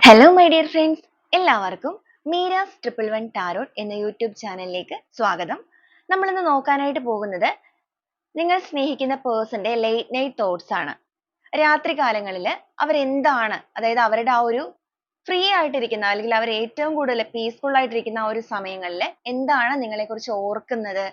Hello my dear friends, എല്ലാവർക്കും Meera's 111 tarot എന്ന YouTube ചാനലിലേക്ക് സ്വാഗതം. നമ്മളിന്ന് നോക്കാനായിട്ട് പോകുന്നത് നിങ്ങൾ സ്നേഹിക്കുന്ന പേഴ്സന്റെ ലേറ്റ് നൈറ്റ് തോട്ട്സ് ആണ്. രാത്രി കാലങ്ങളിൽ അവരെന്താണ്, അതായത് അവരുടെ ആ ഒരു ഫ്രീ ആയിട്ടിരിക്കുന്ന അല്ലെങ്കിൽ അവർ ഏറ്റവും കൂടുതൽ പീസ്ഫുൾ ആയിട്ടിരിക്കുന്ന ആ ഒരു സമയങ്ങളിൽ എന്താണ് നിങ്ങളെക്കുറിച്ച് ഓർക്കുന്നത്,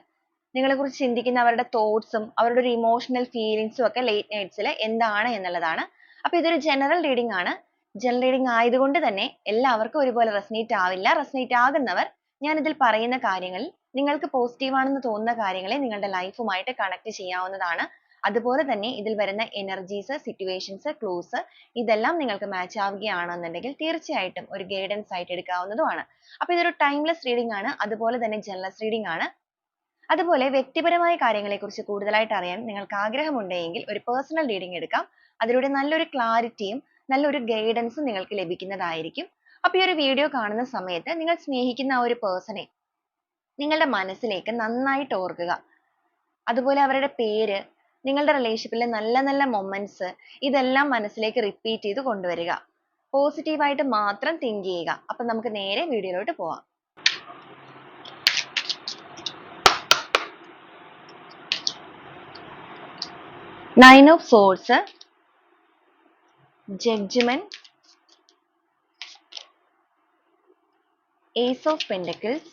നിങ്ങളെക്കുറിച്ച് ചിന്തിക്കുന്ന അവരുടെ തോട്ട്സും അവരുടെ ഒരു ഇമോഷണൽ ഫീലിങ്സും ഒക്കെ ലേറ്റ് നൈറ്റ്സിൽ എന്താണ് എന്നുള്ളതാണ്. അപ്പോൾ ഇതൊരു ജനറൽ റീഡിംഗ് ആണ്. ജനറൽ റീഡിംഗ് ആയതുകൊണ്ട് തന്നെ എല്ലാവർക്കും ഒരുപോലെ റെസനേറ്റ് ആവില്ല. റെസനേറ്റ് ആകുന്നവർ ഞാൻ ഇതിൽ പറയുന്ന കാര്യങ്ങൾ നിങ്ങൾക്ക് പോസിറ്റീവ് ആണെന്ന് തോന്നുന്ന കാര്യങ്ങളെ നിങ്ങളുടെ ലൈഫുമായിട്ട് കണക്ട് ചെയ്യാവുന്നതാണ്. അതുപോലെ തന്നെ ഇതിൽ വരുന്ന എനർജീസ്, സിറ്റുവേഷൻസ്, ക്ലൂസ് ഇതെല്ലാം നിങ്ങൾക്ക് മാച്ച് ആവുകയാണെന്നുണ്ടെങ്കിൽ തീർച്ചയായിട്ടും ഒരു ഗൈഡൻസ് ആയിട്ട് എടുക്കാവുന്നതുമാണ്. അപ്പോൾ ഇതൊരു ടൈംലെസ് റീഡിംഗ് ആണ്, അതുപോലെ തന്നെ ജനറൽ റീഡിംഗ് ആണ്. അതുപോലെ വ്യക്തിപരമായ കാര്യങ്ങളെക്കുറിച്ച് കൂടുതലായിട്ട് അറിയാൻ നിങ്ങൾക്ക് ആഗ്രഹമുണ്ടെങ്കിൽ ഒരു പേഴ്സണൽ റീഡിംഗ് എടുക്കാം. അതിലൂടെ നല്ലൊരു ക്ലാരിറ്റിയും നല്ലൊരു ഗൈഡൻസും നിങ്ങൾക്ക് ലഭിക്കുന്നതായിരിക്കും. അപ്പോൾ ഈ ഒരു വീഡിയോ കാണുന്ന സമയത്ത് നിങ്ങൾ സ്നേഹിക്കുന്ന ആ ഒരു പേഴ്സണെ നിങ്ങളുടെ മനസ്സിലേക്ക് നന്നായിട്ട് ഓർക്കുക. അതുപോലെ അവരുടെ പേര്, നിങ്ങളുടെ റിലേഷൻഷിപ്പിലെ നല്ല നല്ല മൊമെന്റ്സ് ഇതെല്ലാം മനസ്സിലേക്ക് റിപ്പീറ്റ് ചെയ്ത് കൊണ്ടുവരിക. പോസിറ്റീവായിട്ട് മാത്രം തിങ്ക് ചെയ്യുക. അപ്പം നമുക്ക് നേരെ വീഡിയോയിലോട്ട് പോവാം. Nine of swords, Judgment, Ace of Pentacles,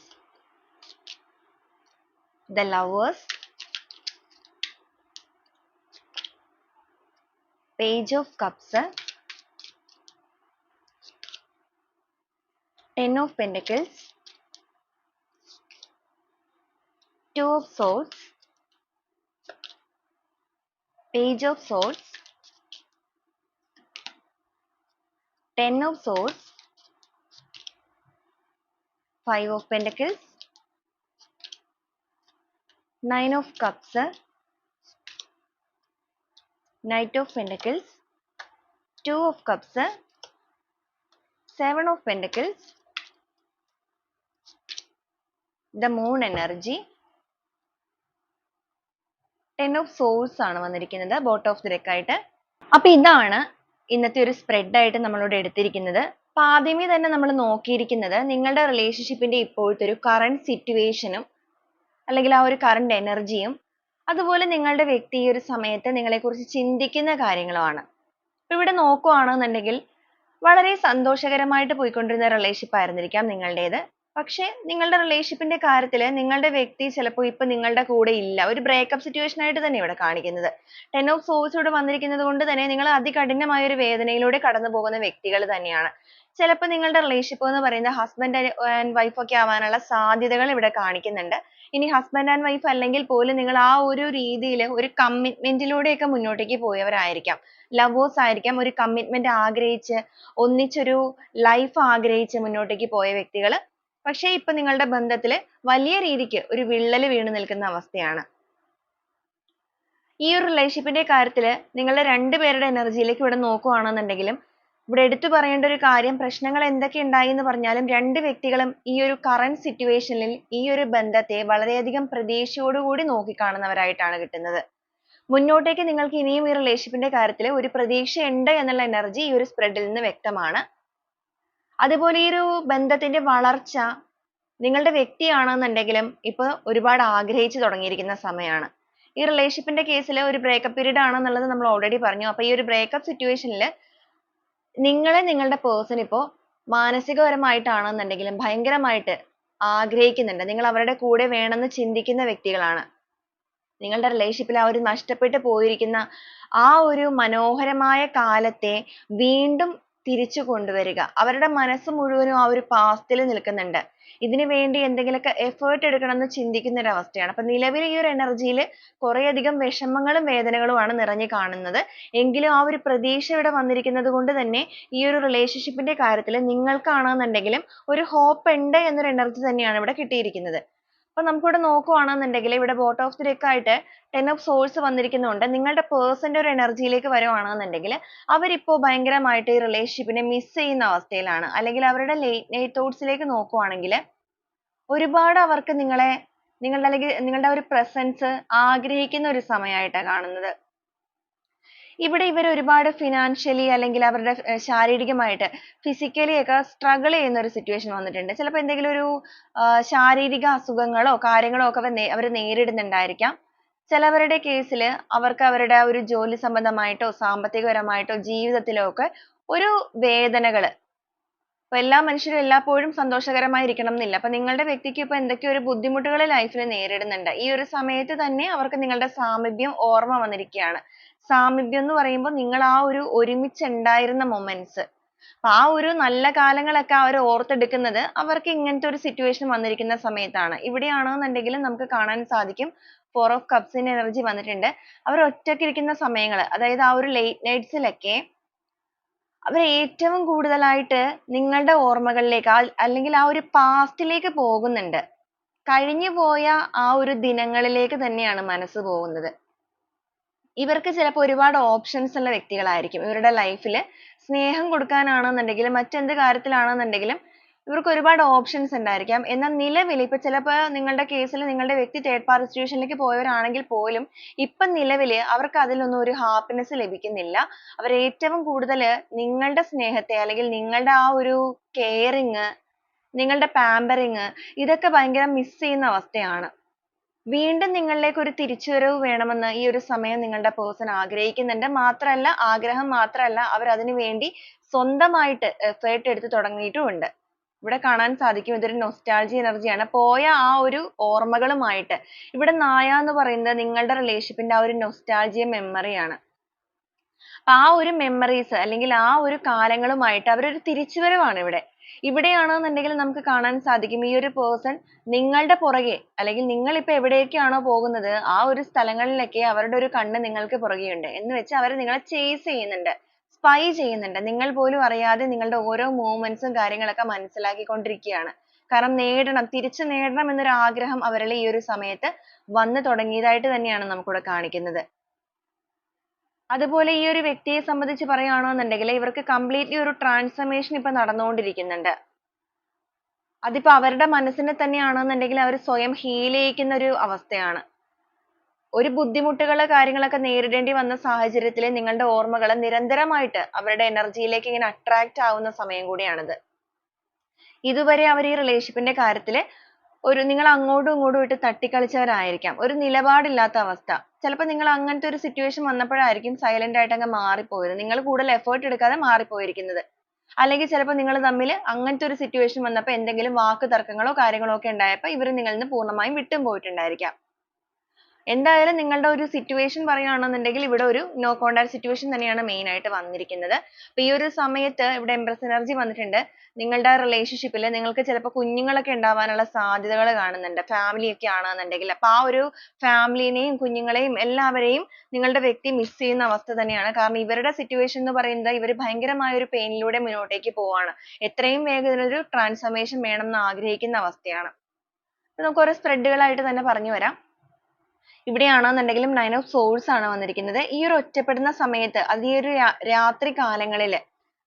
the Lovers, Page of Cups, Ten of Pentacles, Two of Swords, Page of Swords, Ten of Swords, Five of Pentacles, Nine of Cups, Knight of Pentacles, Two of Cups, Seven of Pentacles, the Moon energy, Ten of Swords ആണ് വന്നിരിക്കുന്നത് bottom of the deck ആയിട്ട്. അപ്പോൾ ഇതാണ് ഇന്നത്തെ ഒരു spread ആയിട്ട് നമ്മളോട് എടുത്തിരിക്കുന്നത്. അപ്പോൾ ആദ്യമേ തന്നെ നമ്മൾ നോക്കിയിരിക്കുന്നത് നിങ്ങളുടെ റിലേഷൻഷിപ്പിന്റെ ഇപ്പോഴത്തെ ഒരു കറണ്ട് സിറ്റുവേഷനും അല്ലെങ്കിൽ ആ ഒരു കറണ്ട് എനർജിയും അതുപോലെ നിങ്ങളുടെ വ്യക്തി ഈ ഒരു സമയത്ത് നിങ്ങളെക്കുറിച്ച് ചിന്തിക്കുന്ന കാര്യങ്ങളുമാണ്. അപ്പോൾ ഇവിടെ നോക്കുകയാണെന്നുണ്ടെങ്കിൽ വളരെ സന്തോഷകരമായിട്ട് പോയിക്കൊണ്ടിരുന്ന റിലേഷൻഷിപ്പ് ആയിരുന്നിരിക്കാം നിങ്ങളുടേത്. പക്ഷേ നിങ്ങളുടെ റിലേഷൻഷിപ്പിന്റെ കാര്യത്തിൽ നിങ്ങളുടെ വ്യക്തി ചിലപ്പോൾ ഇപ്പൊ നിങ്ങളുടെ കൂടെ ഇല്ല. ഒരു ബ്രേക്കപ്പ് സിറ്റുവേഷൻ ആയിട്ട് തന്നെ ഇവിടെ കാണിക്കുന്നത്. ടെൻ ഓഫ് സോഴ്സ് ഇവിടെ വന്നിരിക്കുന്നത് കൊണ്ട് തന്നെ നിങ്ങൾ അതികഠിനമായ ഒരു വേദനയിലൂടെ കടന്നു പോകുന്ന വ്യക്തികൾ തന്നെയാണ്. ചിലപ്പോൾ നിങ്ങളുടെ റിലേഷൻഷിപ്പ് എന്ന് പറയുന്നത് ഹസ്ബൻഡ് ആൻഡ് വൈഫ് ഒക്കെ ആവാനുള്ള സാധ്യതകൾ ഇവിടെ കാണിക്കുന്നുണ്ട്. ഇനി ഹസ്ബൻഡ് ആൻഡ് വൈഫ് അല്ലെങ്കിൽ പോലും നിങ്ങൾ ആ ഒരു രീതിയിൽ ഒരു കമ്മിറ്റ്മെന്റിലൂടെയൊക്കെ മുന്നോട്ടേക്ക് പോയവരായിരിക്കാം. ലവേഴ്സ് ആയിരിക്കാം. ഒരു കമ്മിറ്റ്മെന്റ് ആഗ്രഹിച്ച് ഒന്നിച്ചൊരു ലൈഫ് ആഗ്രഹിച്ച് മുന്നോട്ടേക്ക് പോയ വ്യക്തികൾ. പക്ഷേ ഇപ്പൊ നിങ്ങളുടെ ബന്ധത്തിൽ വലിയ രീതിക്ക് ഒരു വിള്ളൽ വീണ് നിൽക്കുന്ന അവസ്ഥയാണ്. ഈ ഒരു റിലേഷൻഷിപ്പിന്റെ കാര്യത്തിൽ നിങ്ങളുടെ രണ്ടുപേരുടെ എനർജിയിലേക്ക് ഇവിടെ നോക്കുകയാണെന്നുണ്ടെങ്കിലും ഇവിടെ എടുത്തു പറയേണ്ട ഒരു കാര്യം, പ്രശ്നങ്ങൾ എന്തൊക്കെ ഉണ്ടായി എന്ന് പറഞ്ഞാലും രണ്ട് വ്യക്തികളും ഈ ഒരു കറന്റ് സിറ്റുവേഷനിൽ ഈ ഒരു ബന്ധത്തെ വളരെയധികം പ്രതീക്ഷയോടുകൂടി നോക്കിക്കാണുന്നവരായിട്ടാണ് കിട്ടുന്നത്. മുന്നോട്ടേക്ക് നിങ്ങൾക്ക് ഇനിയും ഈ റിലേഷൻഷിപ്പിന്റെ കാര്യത്തിൽ ഒരു പ്രതീക്ഷ ഉണ്ട് എന്നുള്ള എനർജി ഈ ഒരു സ്പ്രെഡിൽ നിന്ന് വ്യക്തമാണ്. അതുപോലെ ഈ ഒരു ബന്ധത്തിന്റെ വളർച്ച നിങ്ങളുടെ വ്യക്തിയാണെന്നുണ്ടെങ്കിലും ഇപ്പൊ ഒരുപാട് ആഗ്രഹിച്ചു തുടങ്ങിയിരിക്കുന്ന സമയമാണ്. ഈ റിലേഷൻഷിപ്പിന്റെ കേസിൽ ഒരു ബ്രേക്കപ്പ് പീരീഡ് ആണെന്നുള്ളത് നമ്മൾ ഓൾറെഡി പറഞ്ഞു. അപ്പൊ ഈ ഒരു ബ്രേക്കപ്പ് സിറ്റുവേഷനിൽ നിങ്ങളെ നിങ്ങളുടെ പേഴ്സൺ ഇപ്പോൾ മാനസികപരമായിട്ടാണെന്നുണ്ടെങ്കിലും ഭയങ്കരമായിട്ട് ആഗ്രഹിക്കുന്നുണ്ട്. നിങ്ങൾ അവരുടെ കൂടെ വേണമെന്ന് ചിന്തിക്കുന്ന വ്യക്തികളാണ്. നിങ്ങളുടെ റിലേഷൻഷിപ്പിൽ ആ ഒരു നഷ്ടപ്പെട്ടു പോയിരിക്കുന്ന ആ ഒരു മനോഹരമായ കാലത്തെ വീണ്ടും തിരിച്ചു കൊണ്ടുവരിക. അവരുടെ മനസ്സ് മുഴുവനും ആ ഒരു പാസ്റ്റിൽ നിൽക്കുന്നുണ്ട്. ഇതിനു വേണ്ടി എന്തെങ്കിലുമൊക്കെ എഫേർട്ട് എടുക്കണമെന്ന് ചിന്തിക്കുന്ന ഒരു അവസ്ഥയാണ്. അപ്പൊ നിലവിൽ ഈ ഒരു എനർജിയിൽ കുറേയധികം വിഷമങ്ങളും വേദനകളുമാണ് നിറഞ്ഞു കാണുന്നത്. എങ്കിലും ആ ഒരു പ്രതീക്ഷ ഇവിടെ വന്നിരിക്കുന്നത് കൊണ്ട് തന്നെ ഈ ഒരു റിലേഷൻഷിപ്പിന്റെ കാര്യത്തിൽ നിങ്ങൾക്കാണെന്നുണ്ടെങ്കിലും ഒരു ഹോപ്പ് ഉണ്ട് എന്നൊരു എനർജി തന്നെയാണ് ഇവിടെ കിട്ടിയിരിക്കുന്നത്. അപ്പൊ നമുക്കിവിടെ നോക്കുകയാണെന്നുണ്ടെങ്കിൽ ഇവിടെ ബോട്ടം ഓഫ് ദി ഡെക്ക് ആയിട്ട് ടെൻ ഓഫ് സോഴ്സ് വന്നിരിക്കുന്നുണ്ട്. നിങ്ങളുടെ പേഴ്സന്റെ ഒരു എനർജിയിലേക്ക് വരുവാണെന്നുണ്ടെങ്കിൽ അവരിപ്പോ ഭയങ്കരമായിട്ട് ഈ റിലേഷൻഷിപ്പിനെ മിസ് ചെയ്യുന്ന അവസ്ഥയിലാണ്. അല്ലെങ്കിൽ അവരുടെ ലേറ്റ് നൈറ്റ് തോട്ട്സിലേക്ക് നോക്കുവാണെങ്കിൽ ഒരുപാട് അവർക്ക് നിങ്ങളുടെ അല്ലെങ്കിൽ നിങ്ങളുടെ ഒരു പ്രസൻസ് ആഗ്രഹിക്കുന്ന ഒരു സമയമായിട്ടാണ് കാണുന്നത്. ഇവിടെ ഇവർ ഒരുപാട് ഫിനാൻഷ്യലി അല്ലെങ്കിൽ അവരുടെ ശാരീരികമായിട്ട് ഫിസിക്കലി ഒക്കെ സ്ട്രഗിൾ ചെയ്യുന്ന ഒരു സിറ്റുവേഷൻ വന്നിട്ടുണ്ട്. ചിലപ്പോൾ എന്തെങ്കിലും ഒരു ശാരീരിക അസുഖങ്ങളോ കാര്യങ്ങളോ ഒക്കെ അവർ നേരിടുന്നുണ്ടായിരിക്കാം. ചിലവരുടെ കേസിൽ അവർക്ക് അവരുടെ ഒരു ജോലി സംബന്ധമായിട്ടോ സാമ്പത്തികപരമായിട്ടോ ജീവിതത്തിലോ ഒക്കെ ഒരു വേദനകൾ. അപ്പൊ എല്ലാ മനുഷ്യരും എല്ലായ്പ്പോഴും സന്തോഷകരമായിരിക്കണം എന്നില്ല. അപ്പൊ നിങ്ങളുടെ വ്യക്തിക്ക് ഇപ്പൊ എന്തൊക്കെയോ ഒരു ബുദ്ധിമുട്ടുകൾ ലൈഫിൽ നേരിടുന്നുണ്ട്. ഈ ഒരു സമയത്ത് തന്നെ അവർക്ക് നിങ്ങളുടെ സാമീപ്യം ഓർമ്മ വന്നിരിക്കുകയാണ്. സാമീപ്യം എന്ന് പറയുമ്പോൾ നിങ്ങൾ ആ ഒരു ഒരുമിച്ച് ഉണ്ടായിരുന്ന മൊമെന്റ്സ്. അപ്പൊ ആ ഒരു നല്ല കാലങ്ങളൊക്കെ അവർ ഓർത്തെടുക്കുന്നത് അവർക്ക് ഇങ്ങനത്തെ ഒരു സിറ്റുവേഷൻ വന്നിരിക്കുന്ന സമയത്താണ്. ഇവിടെയാണെന്നുണ്ടെങ്കിൽ നമുക്ക് കാണാൻ സാധിക്കും ഫോർ ഓഫ് കപ്സിന്റെ എനർജി വന്നിട്ടുണ്ട്. അവർ ഒറ്റയ്ക്ക് ഇരിക്കുന്ന സമയങ്ങൾ, അതായത് ആ ഒരു ലേറ്റ് നൈറ്റ്സിലൊക്കെ അവർ ഏറ്റവും കൂടുതലായിട്ട് നിങ്ങളുടെ ഓർമ്മകളിലേക്ക് അല്ലെങ്കിൽ ആ ഒരു പാസ്റ്റിലേക്ക് പോകുന്നുണ്ട്. കഴിഞ്ഞു പോയ ആ ഒരു ദിനങ്ങളിലേക്ക് തന്നെയാണ് മനസ്സ് പോകുന്നത്. ഇവർക്ക് ചിലപ്പോൾ ഒരുപാട് ഓപ്ഷൻസ് ഉള്ള വ്യക്തികളായിരിക്കും. ഇവരുടെ ലൈഫിൽ സ്നേഹം കൊടുക്കാനാണെന്നുണ്ടെങ്കിലും മറ്റെന്ത് കാര്യത്തിലാണെന്നുണ്ടെങ്കിലും ഇവർക്ക് ഒരുപാട് ഓപ്ഷൻസ് ഉണ്ടായിരിക്കാം. എന്നാൽ നിലവിൽ ഇപ്പൊ ചിലപ്പോൾ നിങ്ങളുടെ കേസിൽ നിങ്ങളുടെ വ്യക്തി തേർഡ് പാർട്ടി സിറ്റുവേഷനിലേക്ക് പോയവരാണെങ്കിൽ പോലും ഇപ്പൊ നിലവിൽ അവർക്ക് അതിലൊന്നും ഒരു ഹാപ്പിനെസ് ലഭിക്കുന്നില്ല. അവർ ഏറ്റവും കൂടുതൽ നിങ്ങളുടെ സ്നേഹത്തെ അല്ലെങ്കിൽ നിങ്ങളുടെ ആ ഒരു കെയറിങ്, നിങ്ങളുടെ പാമ്പറിങ് ഇതൊക്കെ ഭയങ്കര മിസ് ചെയ്യുന്ന അവസ്ഥയാണ്. വീണ്ടും നിങ്ങളിലേക്ക് ഒരു തിരിച്ചുവരവ് വേണമെന്ന് ഈ ഒരു സമയം നിങ്ങളുടെ പേഴ്സൺ ആഗ്രഹിക്കുന്നുണ്ട്. മാത്രമല്ല, ആഗ്രഹം മാത്രമല്ല, അവർ അതിനു വേണ്ടി സ്വന്തമായിട്ട് എഫേർട്ട് എടുത്ത് തുടങ്ങിയിട്ടുമുണ്ട്. ഇവിടെ കാണാൻ സാധിക്കും ഇതൊരു നൊസ്റ്റാൾജി എനർജിയാണ്. പോയ ആ ഒരു ഓർമ്മകളുമായിട്ട് ഇവിടെ നായ എന്ന് പറയുന്നത് നിങ്ങളുടെ റിലേഷൻഷിപ്പിന്റെ ആ ഒരു നൊസ്റ്റാൾജിയ മെമ്മറിയാണ്. അപ്പൊ ആ ഒരു മെമ്മറീസ് അല്ലെങ്കിൽ ആ ഒരു കാലങ്ങളുമായിട്ട് അവരൊരു തിരിച്ചുവരവാണ് ഇവിടെ. ഇവിടെയാണെന്നുണ്ടെങ്കിൽ നമുക്ക് കാണാൻ സാധിക്കും ഈ ഒരു പേഴ്സൺ നിങ്ങളുടെ പുറകെ അല്ലെങ്കിൽ നിങ്ങൾ ഇപ്പൊ എവിടേക്കാണോ പോകുന്നത് ആ ഒരു സ്ഥലങ്ങളിലൊക്കെ അവരുടെ ഒരു കണ്ണ് നിങ്ങൾക്ക് പുറകെയുണ്ട്. എന്ന് വെച്ചാൽ അവർ നിങ്ങളെ ചേസ് ചെയ്യുന്നുണ്ട്, സ്പൈ ചെയ്യുന്നുണ്ട്. നിങ്ങൾ പോലും അറിയാതെ നിങ്ങളുടെ ഓരോ മൂവ്മെന്റ്സും കാര്യങ്ങളൊക്കെ മനസ്സിലാക്കിക്കൊണ്ടിരിക്കുകയാണ്. കാരണം നേടണം, തിരിച്ചു നേടണം എന്നൊരു ആഗ്രഹം അവരിൽ ഈ ഒരു സമയത്ത് വന്നു തുടങ്ങിയതായിട്ട് തന്നെയാണ് നമുക്കിവിടെ കാണിക്കുന്നത്. അതുപോലെ ഈ ഒരു വ്യക്തിയെ സംബന്ധിച്ച് പറയുകയാണെന്നുണ്ടെങ്കിൽ ഇവർക്ക് കംപ്ലീറ്റ്ലി ഒരു ട്രാൻസ്ഫർമേഷൻ ഇപ്പൊ നടന്നുകൊണ്ടിരിക്കുന്നുണ്ട്. അതിപ്പോ അവരുടെ മനസ്സിനെ തന്നെയാണെന്നുണ്ടെങ്കിൽ അവർ സ്വയം ഹീൽ ചെയ്യിക്കുന്ന ഒരു അവസ്ഥയാണ്. ഒരു ബുദ്ധിമുട്ടുകള് കാര്യങ്ങളൊക്കെ നേരിടേണ്ടി വന്ന സാഹചര്യത്തിൽ നിങ്ങളുടെ ഓർമ്മകൾ നിരന്തരമായിട്ട് അവരുടെ എനർജിയിലേക്ക് ഇങ്ങനെ അട്രാക്ട് ആവുന്ന സമയം കൂടിയാണിത്. ഇതുവരെ അവർ ഈ റിലേഷൻഷിപ്പിന്റെ കാര്യത്തിൽ ഒരു നിങ്ങൾ അങ്ങോട്ടും ഇങ്ങോട്ടും ഇട്ട് തട്ടിക്കളിച്ചവരായിരിക്കാം. ഒരു നിലപാടില്ലാത്ത അവസ്ഥ. ചിലപ്പോൾ നിങ്ങൾ അങ്ങനത്തെ ഒരു സിറ്റുവേഷൻ വന്നപ്പോഴായിരിക്കും സൈലന്റ് ആയിട്ട് അങ്ങ് മാറിപ്പോയത്. നിങ്ങൾ കൂടുതൽ എഫേർട്ട് എടുക്കാതെ മാറിപ്പോയിരിക്കുന്നത്. അല്ലെങ്കിൽ ചിലപ്പോൾ നിങ്ങൾ തമ്മിൽ അങ്ങനത്തെ ഒരു സിറ്റുവേഷൻ വന്നപ്പോൾ എന്തെങ്കിലും വാക്ക് തർക്കങ്ങളോ കാര്യങ്ങളോ ഒക്കെ ഉണ്ടായപ്പോൾ ഇവർ നിങ്ങളിൽ നിന്ന് പൂർണ്ണമായും വിട്ടും പോയിട്ടുണ്ടായിരിക്കാം. എന്തായാലും നിങ്ങളുടെ ഒരു സിറ്റുവേഷൻ പറയുകയാണെന്നുണ്ടെങ്കിൽ ഇവിടെ ഒരു നോ കോണ്ടാക്ട് സിറ്റുവേഷൻ തന്നെയാണ് മെയിൻ ആയിട്ട് വന്നിരിക്കുന്നത്. അപ്പൊ ഈ ഒരു സമയത്ത് ഇവിടെ എംപ്രസ് എനർജി വന്നിട്ടുണ്ട്. നിങ്ങളുടെ റിലേഷൻഷിപ്പിൽ നിങ്ങൾക്ക് ചിലപ്പോൾ കുഞ്ഞുങ്ങളൊക്കെ ഉണ്ടാവാനുള്ള സാധ്യതകൾ കാണുന്നുണ്ട്. ഫാമിലി ഒക്കെ ആണെന്നുണ്ടെങ്കിൽ അപ്പൊ ആ ഒരു ഫാമിലിനെയും കുഞ്ഞുങ്ങളെയും എല്ലാവരെയും നിങ്ങളുടെ വ്യക്തി മിസ് ചെയ്യുന്ന അവസ്ഥ തന്നെയാണ്. കാരണം ഇവരുടെ സിറ്റുവേഷൻ എന്ന് പറയുന്നത് ഇവർ ഭയങ്കരമായ ഒരു പെയിനിലൂടെ മുന്നോട്ടേക്ക് പോവാണ്. എത്രയും വേഗം ഇതിനൊരു ട്രാൻസ്ഫർമേഷൻ വേണം എന്ന് ആഗ്രഹിക്കുന്ന അവസ്ഥയാണ്. നമുക്ക് ഓരോ സ്പ്രെഡുകളായിട്ട് തന്നെ പറഞ്ഞു വരാം. ഇവിടെയാണെന്നുണ്ടെങ്കിലും 9 ഓഫ് സോഴ്സ് ആണ് വന്നിരിക്കുന്നത്. ഈ ഒരു ഒറ്റപ്പെടുന്ന സമയത്ത് അത് ഈ ഒരു രാത്രി കാലങ്ങളിൽ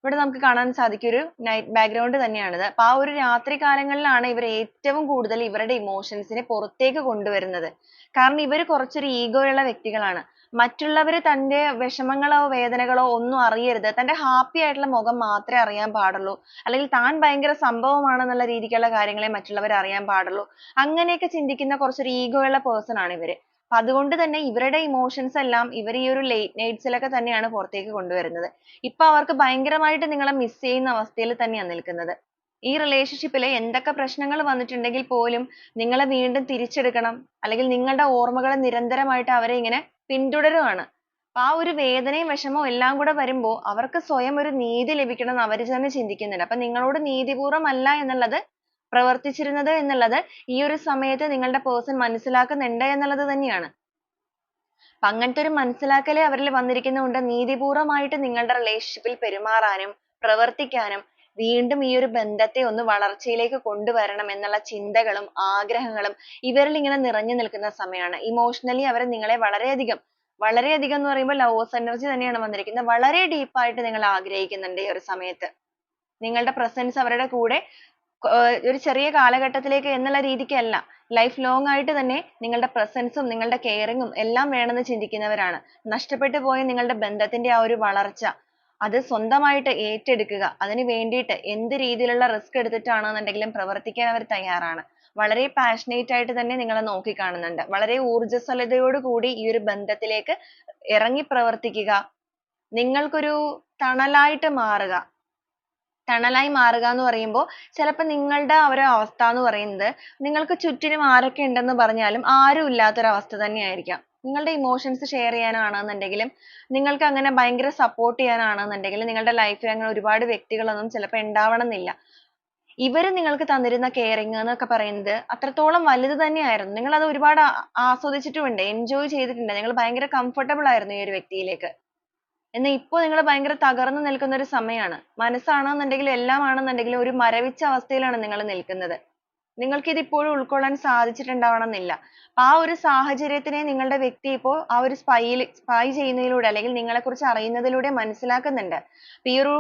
ഇവിടെ നമുക്ക് കാണാൻ സാധിക്കും ഒരു നൈറ്റ് ബാക്ക്ഗ്രൗണ്ട് തന്നെയാണിത്. അപ്പൊ ആ ഒരു രാത്രി കാലങ്ങളിലാണ് ഇവർ ഏറ്റവും കൂടുതൽ ഇവരുടെ ഇമോഷൻസിനെ പുറത്തേക്ക് കൊണ്ടുവരുന്നത്. കാരണം ഇവർ കുറച്ചൊരു ഈഗോ ഉള്ള വ്യക്തികളാണ്. മറ്റുള്ളവർ തന്റെ വിഷമങ്ങളോ വേദനകളോ ഒന്നും അറിയരുത്, തന്റെ ഹാപ്പി ആയിട്ടുള്ള മുഖം മാത്രമേ അറിയാൻ പാടുള്ളൂ, അല്ലെങ്കിൽ താൻ ഭയങ്കര സംഭവമാണെന്നുള്ള രീതിക്കുള്ള കാര്യങ്ങളെ മറ്റുള്ളവർ അറിയാൻ പാടുള്ളൂ. അങ്ങനെയൊക്കെ ചിന്തിക്കുന്ന കുറച്ചൊരു ഈഗോ ഉള്ള പേഴ്സൺ ആണ് ഇവര്. അപ്പൊ അതുകൊണ്ട് തന്നെ ഇവരുടെ ഇമോഷൻസ് എല്ലാം ഇവർ ഈ ഒരു ലേറ്റ് നൈറ്റ്സിലൊക്കെ തന്നെയാണ് പുറത്തേക്ക് കൊണ്ടുവരുന്നത്. ഇപ്പൊ അവർക്ക് ഭയങ്കരമായിട്ട് നിങ്ങളെ മിസ് ചെയ്യുന്ന അവസ്ഥയിൽ തന്നെയാണ് നിൽക്കുന്നത്. ഈ റിലേഷൻഷിപ്പിൽ എന്തൊക്കെ പ്രശ്നങ്ങൾ വന്നിട്ടുണ്ടെങ്കിൽ പോലും നിങ്ങളെ വീണ്ടും തിരിച്ചെടുക്കണം, അല്ലെങ്കിൽ നിങ്ങളുടെ ഓർമ്മകൾ നിരന്തരമായിട്ട് അവരെ ഇങ്ങനെ പിന്തുടരുവാണ്. അപ്പൊ ആ ഒരു വേദനയും വിഷമവും എല്ലാം കൂടെ വരുമ്പോ അവർക്ക് സ്വയം ഒരു നീതി ലഭിക്കണം എന്ന് അവർ തന്നെ ചിന്തിക്കുന്നുണ്ട്. അപ്പൊ നിങ്ങളോട് നീതിപൂർവം അല്ല എന്നുള്ളത് പ്രവർത്തിച്ചിരുന്നത് എന്നുള്ളത് ഈ ഒരു സമയത്ത് നിങ്ങളുടെ പേഴ്സൺ മനസ്സിലാക്കുന്നുണ്ട് എന്നുള്ളത് തന്നെയാണ്. അപ്പൊ അങ്ങനത്തെ ഒരു മനസ്സിലാക്കൽ അവരിൽ വന്നിരിക്കുന്നതുകൊണ്ട് നീതിപൂർവമായിട്ട് നിങ്ങളുടെ റിലേഷൻഷിപ്പിൽ പെരുമാറാനും പ്രവർത്തിക്കാനും വീണ്ടും ഈ ഒരു ബന്ധത്തെ ഒന്ന് വളർച്ചയിലേക്ക് കൊണ്ടുവരണം എന്നുള്ള ചിന്തകളും ആഗ്രഹങ്ങളും ഇവരിൽ ഇങ്ങനെ നിറഞ്ഞു നിൽക്കുന്ന സമയമാണ്. ഇമോഷണലി അവർ നിങ്ങളെ വളരെയധികം എന്ന് പറയുമ്പോൾ ലവേഴ്സ് എനർജി തന്നെയാണ് വന്നിരിക്കുന്നത്. വളരെ ഡീപ്പായിട്ട് നിങ്ങൾ ആഗ്രഹിക്കുന്നുണ്ട് ഈ ഒരു സമയത്ത്. നിങ്ങളുടെ പ്രസൻസ് അവരുടെ കൂടെ ഒരു ചെറിയ കാലഘട്ടത്തിലേക്ക് എന്നുള്ള രീതിക്കല്ല, ലൈഫ് ലോങ് ആയിട്ട് തന്നെ നിങ്ങളുടെ പ്രസൻസും നിങ്ങളുടെ കെയറിങ്ങും എല്ലാം വേണമെന്ന് ചിന്തിക്കുന്നവരാണ്. നഷ്ടപ്പെട്ടു പോയ നിങ്ങളുടെ ബന്ധത്തിന്റെ ആ ഒരു വളർച്ച അത് സ്വന്തമായിട്ട് ഏറ്റെടുക്കുക, അതിന് വേണ്ടിയിട്ട് എന്ത് രീതിയിലുള്ള റിസ്ക് എടുത്തിട്ടാണെന്നുണ്ടെങ്കിലും പ്രവർത്തിക്കാൻ അവർ തയ്യാറാണ്. വളരെ പാഷനേറ്റ് ആയിട്ട് തന്നെ നിങ്ങളെ നോക്കിക്കാണുന്നുണ്ട്. വളരെ ഊർജ്ജസ്വലതയോട് കൂടി ഈ ഒരു ബന്ധത്തിലേക്ക് ഇറങ്ങി പ്രവർത്തിക്കുക, നിങ്ങൾക്കൊരു തണലായിട്ട് മാറുക. തണലായി മാറുക എന്ന് പറയുമ്പോൾ ചിലപ്പോൾ നിങ്ങളുടെ ആ ഒരു അവസ്ഥ എന്ന് പറയുന്നത്, നിങ്ങൾക്ക് ചുറ്റിനും ആരൊക്കെ ഉണ്ടെന്ന് പറഞ്ഞാലും ആരും ഇല്ലാത്തൊരവസ്ഥ തന്നെയായിരിക്കാം. നിങ്ങളുടെ ഇമോഷൻസ് ഷെയർ ചെയ്യാനാണെന്നുണ്ടെങ്കിലും, നിങ്ങൾക്ക് അങ്ങനെ ഭയങ്കര സപ്പോർട്ട് ചെയ്യാനാണെന്നുണ്ടെങ്കിലും, നിങ്ങളുടെ ലൈഫിൽ അങ്ങനെ ഒരുപാട് വ്യക്തികളൊന്നും ചിലപ്പോൾ ഉണ്ടാവണമെന്നില്ല. ഇവര് നിങ്ങൾക്ക് തന്നിരുന്ന കെയറിങ് എന്നൊക്കെ പറയുന്നത് അത്രത്തോളം വലുത് തന്നെയായിരുന്നു. നിങ്ങൾ അത് ഒരുപാട് ആസ്വദിച്ചിട്ടുമുണ്ട്, എൻജോയ് ചെയ്തിട്ടുണ്ട്. നിങ്ങൾ ഭയങ്കര കംഫർട്ടബിൾ ആയിരുന്നു ഈ ഒരു വ്യക്തിയിലേക്ക്. എന്നാൽ ഇപ്പോൾ നിങ്ങൾ ഭയങ്കര തകർന്നു നിൽക്കുന്ന ഒരു സമയമാണ്. മനസ്സാണെന്നുണ്ടെങ്കിലും എല്ലാം ആണെന്നുണ്ടെങ്കിലും ഒരു മരവിച്ച അവസ്ഥയിലാണ് നിങ്ങൾ നിൽക്കുന്നത്. നിങ്ങൾക്ക് ഇത് ഇപ്പോഴും ഉൾക്കൊള്ളാൻ സാധിച്ചിട്ടുണ്ടാവണമെന്നില്ല. ആ ഒരു സാഹചര്യത്തിനെ നിങ്ങളുടെ വ്യക്തി ഇപ്പോൾ ആ ഒരു സ്പൈ ചെയ്യുന്നതിലൂടെ അല്ലെങ്കിൽ നിങ്ങളെക്കുറിച്ച് അറിയുന്നതിലൂടെ മനസ്സിലാക്കുന്നുണ്ട്. അപ്പൊ ഈ ഒരു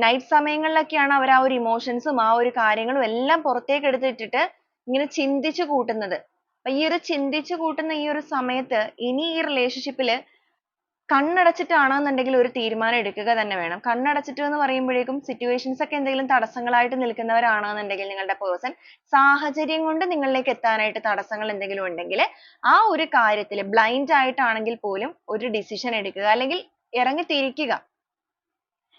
നൈറ്റ് സമയങ്ങളിലൊക്കെയാണ് അവർ ആ ഒരു ഇമോഷൻസും ആ ഒരു കാര്യങ്ങളും എല്ലാം പുറത്തേക്ക് എടുത്തിട്ടിട്ട് ഇങ്ങനെ ചിന്തിച്ചു കൂട്ടുന്നത്. അപ്പൊ ഈ ഒരു ചിന്തിച്ചു കൂട്ടുന്ന ഈ ഒരു സമയത്ത് ഇനി ഈ റിലേഷൻഷിപ്പിൽ കണ്ണടച്ചിട്ടാണെന്നുണ്ടെങ്കിൽ ഒരു തീരുമാനം എടുക്കുക തന്നെ വേണം. കണ്ണടച്ചിട്ട് എന്ന് പറയുമ്പോഴേക്കും സിറ്റുവേഷൻസ് ഒക്കെ എന്തെങ്കിലും തടസ്സങ്ങളായിട്ട് നിൽക്കുന്നവരാണെന്നുണ്ടെങ്കിൽ നിങ്ങളുടെ പേഴ്സൺ, സാഹചര്യം കൊണ്ട് നിങ്ങളിലേക്ക് എത്താനായിട്ട് തടസ്സങ്ങൾ എന്തെങ്കിലും ഉണ്ടെങ്കിൽ ആ ഒരു കാര്യത്തിൽ ബ്ലൈൻഡ് ആയിട്ടാണെങ്കിൽ പോലും ഒരു ഡിസിഷൻ എടുക്കുക, അല്ലെങ്കിൽ ഇറങ്ങി തിരിക്കുക.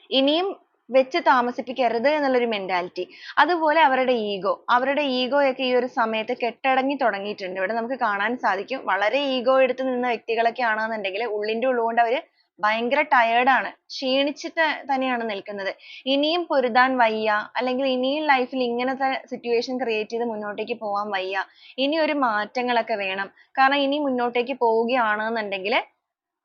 ഇനിയും വെച്ച് താമസിപ്പിക്കരുത് എന്നുള്ളൊരു മെന്റാലിറ്റി. അതുപോലെ അവരുടെ ഈഗോയൊക്കെ ഈ ഒരു സമയത്ത് കെട്ടടങ്ങി തുടങ്ങിയിട്ടുണ്ട്. ഇവിടെ നമുക്ക് കാണാൻ സാധിക്കും, വളരെ ഈഗോ എടുത്ത് നിന്ന വ്യക്തികളൊക്കെ ആണെന്നുണ്ടെങ്കിൽ ഉള്ളിന്റെ ഉള്ളുകൊണ്ട് അവര് ഭയങ്കര ടയേർഡാണ്, ക്ഷീണിച്ചിട്ട് തന്നെയാണ് നിൽക്കുന്നത്. ഇനിയും പൊരുതാൻ വയ്യ, അല്ലെങ്കിൽ ഇനിയും ലൈഫിൽ ഇങ്ങനത്തെ സിറ്റുവേഷൻ ക്രിയേറ്റ് ചെയ്ത് മുന്നോട്ടേക്ക് പോകാൻ വയ്യ, ഇനി ഒരു മാറ്റങ്ങളൊക്കെ വേണം. കാരണം ഇനി മുന്നോട്ടേക്ക് പോവുകയാണെന്നുണ്ടെങ്കിൽ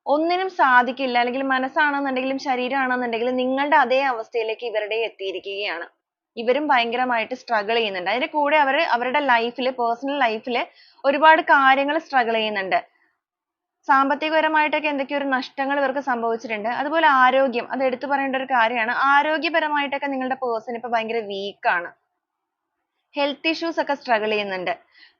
ഒന്നിനും സാധിക്കില്ല, അല്ലെങ്കിൽ മനസ്സാണെന്നുണ്ടെങ്കിലും ശരീരമാണെന്നുണ്ടെങ്കിലും നിങ്ങളുടെ അതേ അവസ്ഥയിലേക്ക് ഇവരുടെ എത്തിയിരിക്കുകയാണ്. ഇവരും ഭയങ്കരമായിട്ട് സ്ട്രഗിൾ ചെയ്യുന്നുണ്ട്. അതിന്റെ കൂടെ അവരുടെ ലൈഫിൽ, പേഴ്സണൽ ലൈഫിൽ ഒരുപാട് കാര്യങ്ങൾ സ്ട്രഗിൾ ചെയ്യുന്നുണ്ട്. സാമ്പത്തികപരമായിട്ടൊക്കെ എന്തൊക്കെയോ ഒരു നഷ്ടങ്ങൾ ഇവർക്ക് സംഭവിച്ചിട്ടുണ്ട്. അതുപോലെ ആരോഗ്യം, അത് എടുത്തു പറയേണ്ട ഒരു കാര്യമാണ്. ആരോഗ്യപരമായിട്ടൊക്കെ നിങ്ങളുടെ പേഴ്സൺ ഇപ്പൊ ഭയങ്കര വീക്കാണ്. ഹെൽത്ത് ഇഷ്യൂസ് ഒക്കെ സ്ട്രഗിൾ ചെയ്യുന്നുണ്ട്.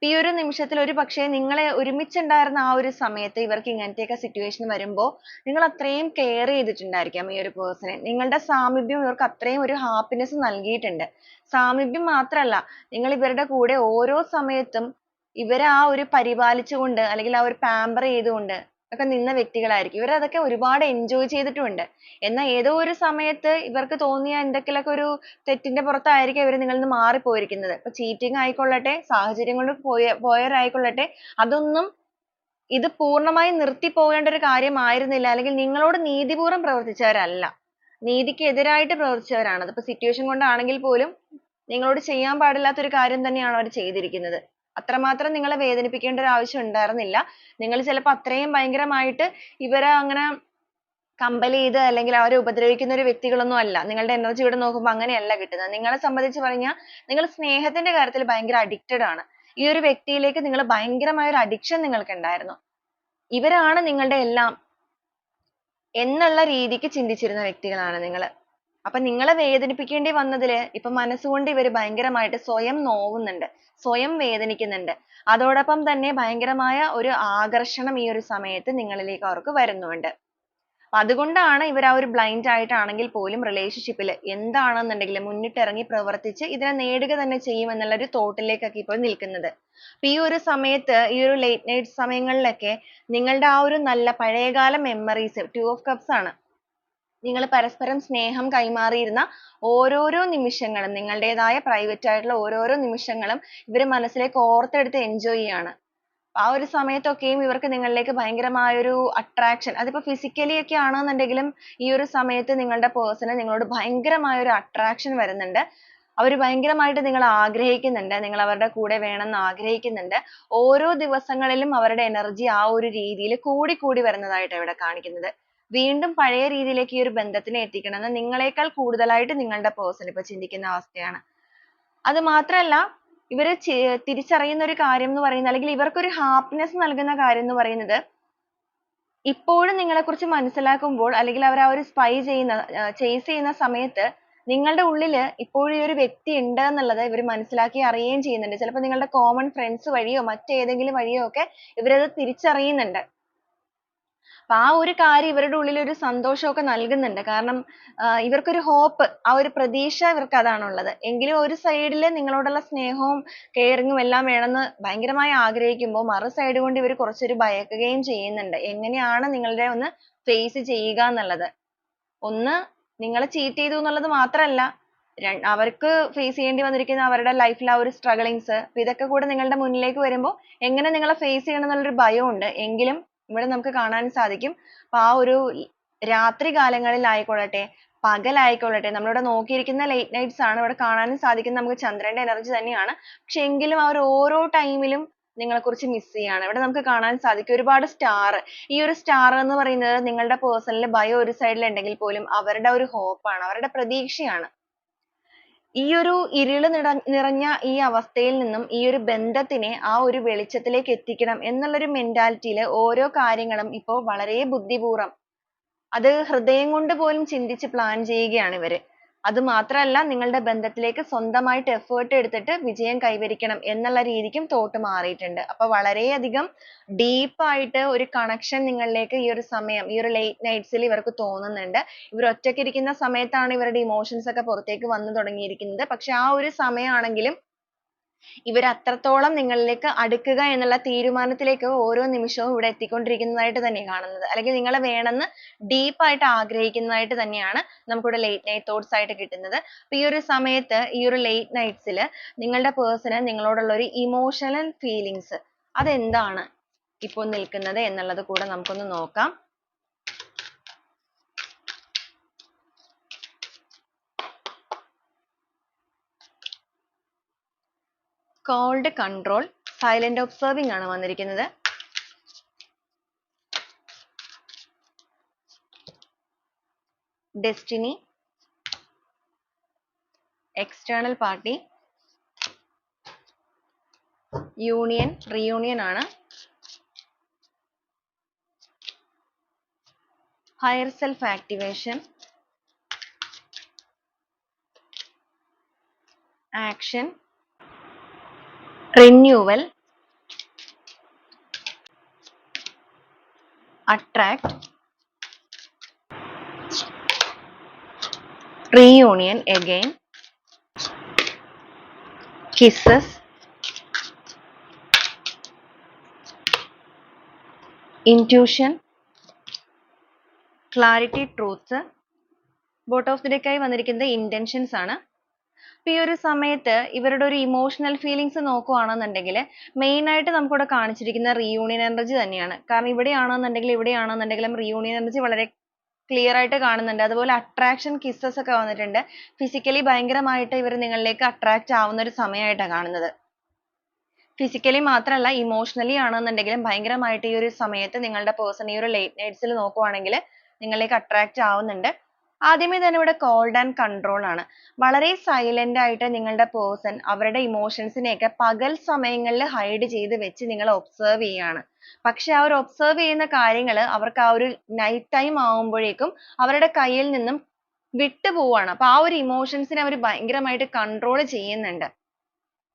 ഈ ഒരു നിമിഷത്തിൽ ഒരു പക്ഷേ നിങ്ങളെ ഒരുമിച്ചുണ്ടായിരുന്ന ആ ഒരു സമയത്ത് ഇവർക്ക് ഇങ്ങനത്തെയൊക്കെ സിറ്റുവേഷൻ വരുമ്പോൾ നിങ്ങൾ അത്രയും കെയർ ചെയ്തിട്ടുണ്ടായിരിക്കാം ഈ ഒരു പേഴ്സണെ. നിങ്ങളുടെ സാമീപ്യം ഇവർക്ക് അത്രയും ഒരു ഹാപ്പിനെസ് നൽകിയിട്ടുണ്ട്. സാമീപ്യം മാത്രമല്ല, നിങ്ങൾ ഇവരുടെ കൂടെ ഓരോ സമയത്തും ഇവരെ ആ ഒരു പരിപാലിച്ചുകൊണ്ട് അല്ലെങ്കിൽ ആ ഒരു പാമ്പർ ചെയ്തുകൊണ്ട് ഒക്കെ നിന്ന വ്യക്തികളായിരിക്കും. ഇവർ അതൊക്കെ ഒരുപാട് എൻജോയ് ചെയ്തിട്ടുമുണ്ട്. എന്നാൽ ഏതോ ഒരു സമയത്ത് ഇവർക്ക് തോന്നിയ എന്തൊക്കെയൊക്കെ ഒരു തെറ്റിന്റെ പുറത്തായിരിക്കും ഇവർ നിങ്ങളിൽ നിന്ന് മാറിപ്പോയിരിക്കുന്നത്. ഇപ്പൊ ചീറ്റിംഗ് ആയിക്കൊള്ളട്ടെ, സാഹചര്യം കൊണ്ട് പോയവരായിക്കൊള്ളട്ടെ, അതൊന്നും ഇത് പൂർണ്ണമായി നിർത്തി പോകേണ്ട ഒരു കാര്യമായിരുന്നില്ല, അല്ലെങ്കിൽ നിങ്ങളോട് നീതിപൂർവ്വം പ്രവർത്തിച്ചവരല്ല, നീതിക്ക് എതിരായിട്ട് പ്രവർത്തിച്ചവരാണ്. അതിപ്പോ സിറ്റുവേഷൻ കൊണ്ടാണെങ്കിൽ പോലും നിങ്ങളോട് ചെയ്യാൻ പാടില്ലാത്ത ഒരു കാര്യം തന്നെയാണ് അവർ ചെയ്തിരിക്കുന്നത്. അത്രമാത്രം നിങ്ങളെ വേദനിപ്പിക്കേണ്ട ഒരു ആവശ്യം ഉണ്ടായിരുന്നില്ല. നിങ്ങൾ ചിലപ്പോൾ അത്രയും ഭയങ്കരമായിട്ട് ഇവരെ അങ്ങനെ കമ്പൽ ചെയ്ത് അല്ലെങ്കിൽ അവരെ ഉപദ്രവിക്കുന്ന ഒരു വ്യക്തികളൊന്നും അല്ല. നിങ്ങളുടെ എനർജി ഇവിടെ നോക്കുമ്പോൾ അങ്ങനെയല്ല കിട്ടുന്നത്. നിങ്ങളെ സംബന്ധിച്ച് പറഞ്ഞാൽ നിങ്ങൾ സ്നേഹത്തിന്റെ കാര്യത്തിൽ ഭയങ്കര അഡിക്റ്റഡ് ആണ്. ഈ ഒരു വ്യക്തിയിലേക്ക് നിങ്ങൾ ഭയങ്കരമായ ഒരു അഡിക്ഷൻ നിങ്ങൾക്ക് ഉണ്ടായിരുന്നു. ഇവരാണ് നിങ്ങളുടെ എല്ലാം എന്നുള്ള രീതിക്ക് ചിന്തിച്ചിരുന്ന വ്യക്തികളാണ് നിങ്ങൾ. അപ്പൊ നിങ്ങളെ വേദനിപ്പിക്കേണ്ടി വന്നതില് ഇപ്പൊ മനസ്സുകൊണ്ട് ഇവര് ഭയങ്കരമായിട്ട് സ്വയം നോവുന്നുണ്ട്, സ്വയം വേദനിക്കുന്നുണ്ട്. അതോടൊപ്പം തന്നെ ഭയങ്കരമായ ഒരു ആകർഷണം ഈ ഒരു സമയത്ത് നിങ്ങളിലേക്ക് അവർക്ക് വരുന്നുണ്ട്. അതുകൊണ്ടാണ് ഇവർ ആ ഒരു ബ്ലൈൻഡ് ആയിട്ടാണെങ്കിൽ പോലും റിലേഷൻഷിപ്പിൽ എന്താണെന്നുണ്ടെങ്കിലും മുന്നിട്ടിറങ്ങി പ്രവർത്തിച്ച് ഇതിനെ നേടുക തന്നെ ചെയ്യും എന്നുള്ള ഒരു തോട്ടിലേക്കൊക്കെ ഇപ്പോൾ നിൽക്കുന്നത്. അപ്പൊ ഈ ഒരു സമയത്ത്, ഈ ഒരു ലേറ്റ് നൈറ്റ് സമയങ്ങളിലൊക്കെ നിങ്ങളുടെ ആ ഒരു നല്ല പഴയകാല മെമ്മറീസ്, 2 ഓഫ് കപ്സ് ആണ്, നിങ്ങൾ പരസ്പരം സ്നേഹം കൈമാറിയിരുന്ന ഓരോരോ നിമിഷങ്ങളും, നിങ്ങളുടേതായ പ്രൈവറ്റ് ആയിട്ടുള്ള ഓരോരോ നിമിഷങ്ങളും ഇവർ മനസ്സിലേക്ക് ഓർത്തെടുത്ത് എൻജോയ് ചെയ്യാണ്. ആ ഒരു സമയത്തൊക്കെയും ഇവർക്ക് നിങ്ങളിലേക്ക് ഭയങ്കരമായ ഒരു അട്രാക്ഷൻ, അതിപ്പോ ഫിസിക്കലി ഒക്കെ ആണെന്നുണ്ടെങ്കിലും ഈ ഒരു സമയത്ത് നിങ്ങളുടെ പേഴ്സണ് നിങ്ങളോട് ഭയങ്കരമായ ഒരു അട്രാക്ഷൻ വരുന്നുണ്ട്. അവർ ഭയങ്കരമായിട്ട് നിങ്ങളെ ആഗ്രഹിക്കുന്നുണ്ട്, നിങ്ങൾ അവരുടെ കൂടെ വേണമെന്ന് ആഗ്രഹിക്കുന്നുണ്ട്. ഓരോ ദിവസങ്ങളിലും അവരുടെ എനർജി ആ ഒരു രീതിയിൽ കൂടി കൂടി വരുന്നതായിട്ടാണ് ഇവിടെ കാണിക്കുന്നത്. വീണ്ടും പഴയ രീതിയിലേക്ക് ഈ ഒരു ബന്ധത്തിനെ എത്തിക്കണമെന്ന് നിങ്ങളെക്കാൾ കൂടുതലായിട്ട് നിങ്ങളുടെ പേഴ്സൺ ഇപ്പൊ ചിന്തിക്കുന്ന അവസ്ഥയാണ്. അത് മാത്രമല്ല, ഇവര് തിരിച്ചറിയുന്ന ഒരു കാര്യം എന്ന് പറയുന്നത്, അല്ലെങ്കിൽ ഇവർക്കൊരു ഹാപ്പിനെസ് നൽകുന്ന കാര്യം എന്ന് പറയുന്നത്, ഇപ്പോഴും നിങ്ങളെക്കുറിച്ച് മനസ്സിലാക്കുമ്പോൾ അല്ലെങ്കിൽ അവർ ആ ഒരു ചേസ് ചെയ്യുന്ന സമയത്ത് നിങ്ങളുടെ ഉള്ളില് ഇപ്പോഴും ഈ ഒരു വ്യക്തി ഉണ്ട് എന്നുള്ളത് ഇവർ മനസ്സിലാക്കി അറിയുകയും ചെയ്യുന്നുണ്ട്. ചിലപ്പോൾ നിങ്ങളുടെ common friends വഴിയോ മറ്റേതെങ്കിലും വഴിയോ ഒക്കെ ഇവരത് തിരിച്ചറിയുന്നുണ്ട്. അപ്പൊ ആ ഒരു കാര്യം ഇവരുടെ ഉള്ളിൽ ഒരു സന്തോഷമൊക്കെ നൽകുന്നുണ്ട്. കാരണം ഇവർക്കൊരു hope, ആ ഒരു പ്രതീക്ഷ ഇവർക്ക് അതാണുള്ളത്. എങ്കിലും ഒരു side ല് നിങ്ങളോടുള്ള സ്നേഹവും caring ഉം എല്ലാം വേണമെന്ന് ഭയങ്കരമായി ആഗ്രഹിക്കുമ്പോൾ മറു side കൊണ്ട് ഇവർ കുറച്ചൊരു ഭയക്കുകയും ചെയ്യുന്നുണ്ട്. എങ്ങനെയാണ് നിങ്ങളെ ഒന്ന് face ചെയ്യുക എന്നുള്ളത്. ഒന്ന് നിങ്ങളെ cheat ചെയ്തു എന്നുള്ളത് മാത്രമല്ല, അവർക്ക് face ചെയ്യേണ്ടി വന്നിരിക്കുന്ന അവരുടെ life ലെ ആ ഒരു strugglings, ഇതൊക്കെ കൂടെ നിങ്ങളുടെ മുന്നിലേക്ക് വരുമ്പോൾ എങ്ങനെ നിങ്ങളെ face ചെയ്യണം എന്നുള്ളൊരു ഭയമുണ്ട്. എങ്കിലും ഇവിടെ നമുക്ക് കാണാൻ സാധിക്കും. അപ്പൊ ആ ഒരു രാത്രി കാലങ്ങളിൽ ആയിക്കൊള്ളട്ടെ, പകലായിക്കൊള്ളട്ടെ, നമ്മളിവിടെ നോക്കിയിരിക്കുന്ന late nights ആണ് ഇവിടെ കാണാനും സാധിക്കുന്നത്. നമുക്ക് ചന്ദ്രന്റെ energy തന്നെയാണ്. പക്ഷെ എങ്കിലും ആ ഒരു ഓരോ time ലും നിങ്ങളെക്കുറിച്ച് miss ചെയ്യാണ്. ഇവിടെ നമുക്ക് കാണാൻ സാധിക്കും ഒരുപാട് star. ഈ ഒരു star എന്ന് പറയുന്നത് നിങ്ങളുടെ person ൽ ഭയം ഒരു side ൽ ഉണ്ടെങ്കിൽ പോലും അവരുടെ ഒരു hope ആണ്, അവരുടെ പ്രതീക്ഷയാണ്. ഈ ഒരു ഇരുള് നിറഞ്ഞ ഈ അവസ്ഥയിൽ നിന്നും ഈ ഒരു ബന്ധത്തിനെ ആ ഒരു വെളിച്ചത്തിലേക്ക് എത്തിക്കണം എന്നുള്ളൊരു mentality ല് ഓരോ കാര്യങ്ങളും ഇപ്പോൾ വളരെ ബുദ്ധിപൂർവ്വം, അത് ഹൃദയം കൊണ്ട് പോലും ചിന്തിച്ച് plan ചെയ്യുകയാണ് ഇവര്. അത് മാത്രമല്ല, നിങ്ങളുടെ ബന്ധത്തിലേക്ക് സ്വന്തമായിട്ട് effort എടുത്തിട്ട് വിജയം കൈവരിക്കണം എന്നുള്ള രീതിക്കും thought മാറിയിട്ടുണ്ട്. അപ്പൊ വളരെയധികം deep ആയിട്ട് ഒരു connection നിങ്ങളിലേക്ക് ഈ ഒരു സമയം, ഈ ഒരു late nights ൽ ഇവർക്ക് തോന്നുന്നുണ്ട്. ഇവർ ഒറ്റയ്ക്ക് ഇരിക്കുന്ന സമയത്താണ് ഇവരുടെ emotions ഒക്കെ പുറത്തേക്ക് വന്നു തുടങ്ങിയിരിക്കുന്നത്. പക്ഷെ ആ ഒരു സമയമാണെങ്കിലും ഇവർ അത്രത്തോളം നിങ്ങളിലേക്ക് അടുക്കുക എന്നുള്ള തീരുമാനത്തിലേക്ക് ഓരോ നിമിഷവും ഇവിടെ എത്തിക്കൊണ്ടിരിക്കുന്നതായിട്ട് തന്നെയാണ് കാണുന്നത്. അല്ലെങ്കിൽ നിങ്ങളെ വേണമെന്ന് deep ആയിട്ട് ആഗ്രഹിക്കുന്നതായിട്ട് തന്നെയാണ് നമുക്കിവിടെ late night thoughts ആയിട്ട് കിട്ടുന്നത്. അപ്പൊ ഈ ഒരു സമയത്ത്, ഈ ഒരു late nights ല് നിങ്ങളുടെ person നിങ്ങളോടുള്ള ഒരു emotional feelings, അതെന്താണ് ഇപ്പോൾ നിൽക്കുന്നത് എന്നുള്ളത് കൂടെ നമുക്കൊന്ന് നോക്കാം. Cold control, silent observing ആണ് വന്നിരിക്കുന്നത്. Destiny, external party, union, reunion ആണ്. Higher self activation, action, renewal, attract, reunion again, kisses, intuition, clarity, truth. Bottom of the deck ആയി വന്നിരിക്കുന്നത് intentions ആണ്. അപ്പൊ ഈ ഒരു സമയത്ത് ഇവരുടെ ഒരു ഇമോഷണൽ ഫീലിങ്സ് നോക്കുകയാണെന്നുണ്ടെങ്കിൽ മെയിൻ ആയിട്ട് നമുക്കിവിടെ കാണിച്ചിരിക്കുന്ന റിയൂണിയൻ എനർജി തന്നെയാണ്. കാരണം ഇവിടെയാണെന്നുണ്ടെങ്കിലും റിയൂണിയൻ എനർജി വളരെ ക്ലിയർ ആയിട്ട് കാണുന്നുണ്ട്. അതുപോലെ അട്രാക്ഷൻ, കിസ്സസ് ഒക്കെ വന്നിട്ടുണ്ട്. ഫിസിക്കലി ഭയങ്കരമായിട്ട് ഇവർ നിങ്ങളിലേക്ക് അട്രാക്ട് ആവുന്ന ഒരു സമയമായിട്ടാണ് കാണുന്നത്. ഫിസിക്കലി മാത്രമല്ല, ഇമോഷണലി ആണെന്നുണ്ടെങ്കിലും ഭയങ്കരമായിട്ട് ഈ ഒരു സമയത്ത് നിങ്ങളുടെ പേഴ്സൺ ഈ ഒരു ലേറ്റ് നൈറ്റ്സിൽ നോക്കുവാണെങ്കിൽ നിങ്ങളിലേക്ക് അട്രാക്ട് ആവുന്നുണ്ട്. ആദ്യമേ തന്നെ ഇവിടെ കോൾഡ് ആൻഡ് കൺട്രോൾ ആണ്. വളരെ സൈലന്റ് ആയിട്ട് നിങ്ങളുടെ പേഴ്സൺ അവരുടെ ഇമോഷൻസിനെയൊക്കെ പകൽ സമയങ്ങളിൽ ഹൈഡ് ചെയ്ത് വെച്ച് നിങ്ങളെ ഒബ്സർവ് ചെയ്യാണ്. പക്ഷെ ആ ഒരു ഒബ്സർവ് ചെയ്യുന്ന കാര്യങ്ങൾ അവർക്ക് ആ ഒരു നൈറ്റ് ടൈം ആവുമ്പോഴേക്കും അവരുടെ കയ്യിൽ നിന്നും വിട്ടു പോവാണ്. അപ്പൊ ആ ഒരു ഇമോഷൻസിനെ അവർ ഭയങ്കരമായിട്ട് കൺട്രോൾ ചെയ്യുന്നുണ്ട്.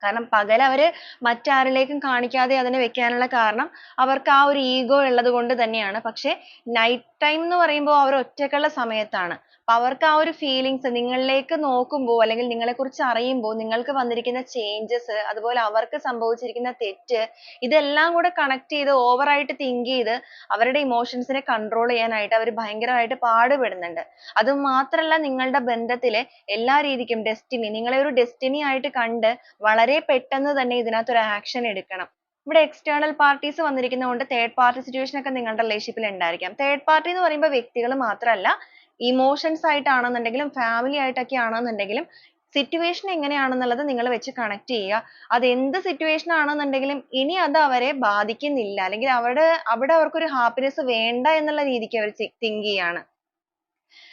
കാരണം പകൽ അവര് മറ്റാരിലേക്കും കാണിക്കാതെ അതിനെ വെക്കാനുള്ള കാരണം അവർക്ക് ആ ഒരു ഈഗോ ഉള്ളത് കൊണ്ട് തന്നെയാണ്. പക്ഷെ നൈറ്റ് ടൈം എന്ന് പറയുമ്പോൾ അവർ ഒറ്റയ്ക്കുള്ള സമയത്താണ്. അപ്പൊ അവർക്ക് ആ ഒരു ഫീലിങ്സ് നിങ്ങളിലേക്ക് നോക്കുമ്പോൾ അല്ലെങ്കിൽ നിങ്ങളെക്കുറിച്ച് അറിയുമ്പോൾ നിങ്ങൾക്ക് വന്നിരിക്കുന്ന ചേഞ്ചസ്, അതുപോലെ അവർക്ക് സംഭവിച്ചിരിക്കുന്ന തെറ്റ്, ഇതെല്ലാം കൂടെ കണക്ട് ചെയ്ത് ഓവറായിട്ട് തിങ്ക് ചെയ്ത് അവരുടെ ഇമോഷൻസിനെ കൺട്രോൾ ചെയ്യാനായിട്ട് അവർ ഭയങ്കരമായിട്ട് പാടുപെടുന്നുണ്ട്. അത് മാത്രമല്ല, നിങ്ങളുടെ ബന്ധത്തിലെ എല്ലാ രീതിക്കും ഡെസ്റ്റിനി, നിങ്ങളെ ഒരു ഡെസ്റ്റിനി ആയിട്ട് കണ്ട് വളരെ പെട്ടെന്ന് തന്നെ ഇതിനകത്ത് ഒരു ആക്ഷൻ എടുക്കണം. ഇവിടെ എക്സ്റ്റേണൽ പാർട്ടീസ് വന്നിരിക്കുന്നതുകൊണ്ട് തേർഡ് പാർട്ടി സിറ്റുവേഷൻ ഒക്കെ നിങ്ങളുടെ റിലേഷൻഷിപ്പിൽ ഉണ്ടായിരിക്കാം. തേർഡ് പാർട്ടി എന്ന് പറയുമ്പോൾ വ്യക്തികൾ മാത്രമല്ല, ഇമോഷൻസ് ആയിട്ടാണെന്നുണ്ടെങ്കിലും ഫാമിലി ആയിട്ടൊക്കെ ആണെന്നുണ്ടെങ്കിലും സിറ്റുവേഷൻ എങ്ങനെയാണെന്നുള്ളത് നിങ്ങൾ വെച്ച് കണക്ട് ചെയ്യുക. അത് എന്ത് സിറ്റുവേഷൻ ആണെന്നുണ്ടെങ്കിലും ഇനി അത് അവരെ ബാധിക്കുന്നില്ല, അല്ലെങ്കിൽ അവിടെ അവർക്കൊരു ഹാപ്പിനെസ് വേണ്ട എന്നുള്ള രീതിക്ക് അവർ തിങ്ക് ചെയ്യാണ്.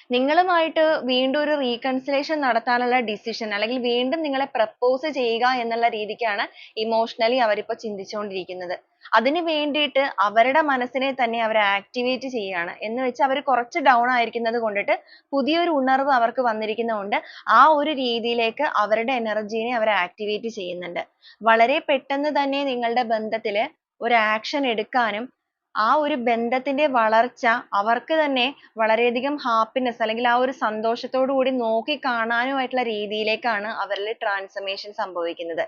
നിങ്ങളുമായിട്ട് വീണ്ടും ഒരു റീകൺസിലേഷൻ നടത്താനുള്ള ഡിസിഷൻ അല്ലെങ്കിൽ വീണ്ടും നിങ്ങളെ പ്രപ്പോസ് ചെയ്യുക എന്നുള്ള രീതിക്കാണ് ഇമോഷണലി അവരിപ്പോൾ ചിന്തിച്ചുകൊണ്ടിരിക്കുന്നത്. അതിന് വേണ്ടിയിട്ട് അവരുടെ മനസ്സിനെ തന്നെ അവർ ആക്ടിവേറ്റ് ചെയ്യുകയാണ്. എന്ന് വെച്ച് അവർ കുറച്ച് ഡൗൺ ആയിരിക്കുന്നത് കൊണ്ടിട്ട് പുതിയൊരു ഉണർവ് അവർക്ക് വന്നിരിക്കുന്നതുകൊണ്ട് ആ ഒരു രീതിയിലേക്ക് അവരുടെ എനർജീനെ അവർ ആക്ടിവേറ്റ് ചെയ്യുന്നുണ്ട്. വളരെ പെട്ടെന്ന് തന്നെ നിങ്ങളുടെ ബന്ധത്തിൽ ഒരു ആക്ഷൻ എടുക്കാനും ആ ഒരു ബന്ധത്തിന്റെ വളർച്ച അവർക്ക് തന്നെ വളരെയധികം ഹാപ്പിനെസ് അല്ലെങ്കിൽ ആ ഒരു സന്തോഷത്തോടു കൂടി നോക്കി കാണാനുമായിട്ടുള്ള രീതിയിലേക്കാണ് അവരിൽ ട്രാൻസ്ഫർമേഷൻ സംഭവിക്കുന്നത്.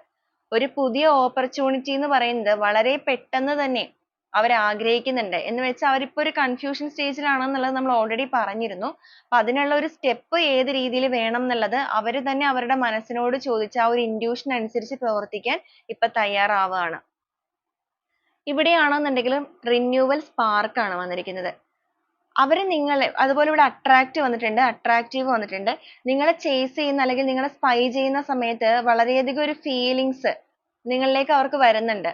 ഒരു പുതിയ ഓപ്പർച്യൂണിറ്റി എന്ന് പറയുന്നത് വളരെ പെട്ടെന്ന് തന്നെ അവർ ആഗ്രഹിക്കുന്നുണ്ട്. എന്ന് വെച്ചാൽ അവരിപ്പോ ഒരു കൺഫ്യൂഷൻ സ്റ്റേജിലാണെന്നുള്ളത് നമ്മൾ ഓൾറെഡി പറഞ്ഞിരുന്നു. അപ്പൊ അതിനുള്ള ഒരു സ്റ്റെപ്പ് ഏത് രീതിയിൽ വേണം എന്നുള്ളത് അവർ തന്നെ അവരുടെ മനസ്സിനോട് ചോദിച്ച് ആ ഒരു ഇൻഡ്യൂഷൻ അനുസരിച്ച് പ്രവർത്തിക്കാൻ ഇപ്പൊ തയ്യാറാവുകയാണ്. ഇവിടെയാണെന്നുണ്ടെങ്കിൽ റിന്യൂവൽ സ്പാർക്ക് ആണ് വന്നിരിക്കുന്നത്. അവര് നിങ്ങളെ അതുപോലെ ഇവിടെ അട്രാക്റ്റ് വന്നിട്ടുണ്ട്, അട്രാക്റ്റീവ് വന്നിട്ടുണ്ട്. നിങ്ങളെ ചേസ് ചെയ്യുന്ന അല്ലെങ്കിൽ നിങ്ങളെ സ്പൈ ചെയ്യുന്ന സമയത്ത് വളരെയധികം ഒരു ഫീലിങ്സ് നിങ്ങളിലേക്ക് അവർക്ക് വരുന്നുണ്ട്.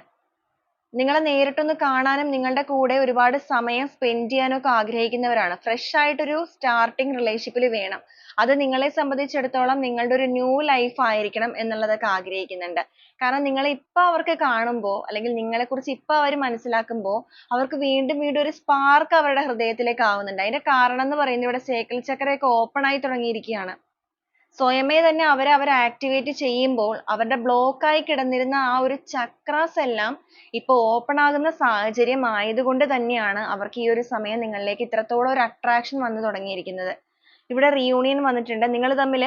നിങ്ങളെ നേരിട്ടൊന്ന് കാണാനും നിങ്ങളുടെ കൂടെ ഒരുപാട് സമയം സ്പെൻഡ് ചെയ്യാനും ഒക്കെ ആഗ്രഹിക്കുന്നവരാണ്. ഫ്രഷ് ആയിട്ടൊരു സ്റ്റാർട്ടിങ് റിലേഷൻഷിപ്പിൽ വേണം. അത് നിങ്ങളെ സംബന്ധിച്ചിടത്തോളം നിങ്ങളുടെ ഒരു ന്യൂ ലൈഫ് ആയിരിക്കണം എന്നുള്ളതൊക്കെ ആഗ്രഹിക്കുന്നുണ്ട്. കാരണം നിങ്ങളെ ഇപ്പൊ അവർക്ക് കാണുമ്പോൾ അല്ലെങ്കിൽ നിങ്ങളെക്കുറിച്ച് ഇപ്പൊ അവർ മനസ്സിലാക്കുമ്പോൾ അവർക്ക് വീണ്ടും വീണ്ടും ഒരു സ്പാർക്ക് അവരുടെ ഹൃദയത്തിലേക്ക് ആവുന്നുണ്ട്. അതിന്റെ കാരണം എന്ന് പറയുന്നത് ഇവിടെ സേക്രൽ ചക്രയൊക്കെ ഓപ്പൺ ആയി തുടങ്ങിയിരിക്കുകയാണ്. സ്വയമേ തന്നെ അവരെ ആക്ടിവേറ്റ് ചെയ്യുമ്പോൾ അവരുടെ ബ്ലോക്ക് ആയി കിടന്നിരുന്ന ആ ഒരു ചക്രാസ് എല്ലാം ഇപ്പൊ ഓപ്പൺ ആകുന്ന സാഹചര്യം ആയതുകൊണ്ട് തന്നെയാണ് അവർക്ക് ഈ ഒരു സമയം നിങ്ങളിലേക്ക് ഇത്രത്തോളം ഒരു അട്രാക്ഷൻ വന്നു തുടങ്ങിയിരിക്കുന്നത്. ഇവിടെ റിയൂണിയൻ വന്നിട്ടുണ്ട്. നിങ്ങൾ തമ്മിൽ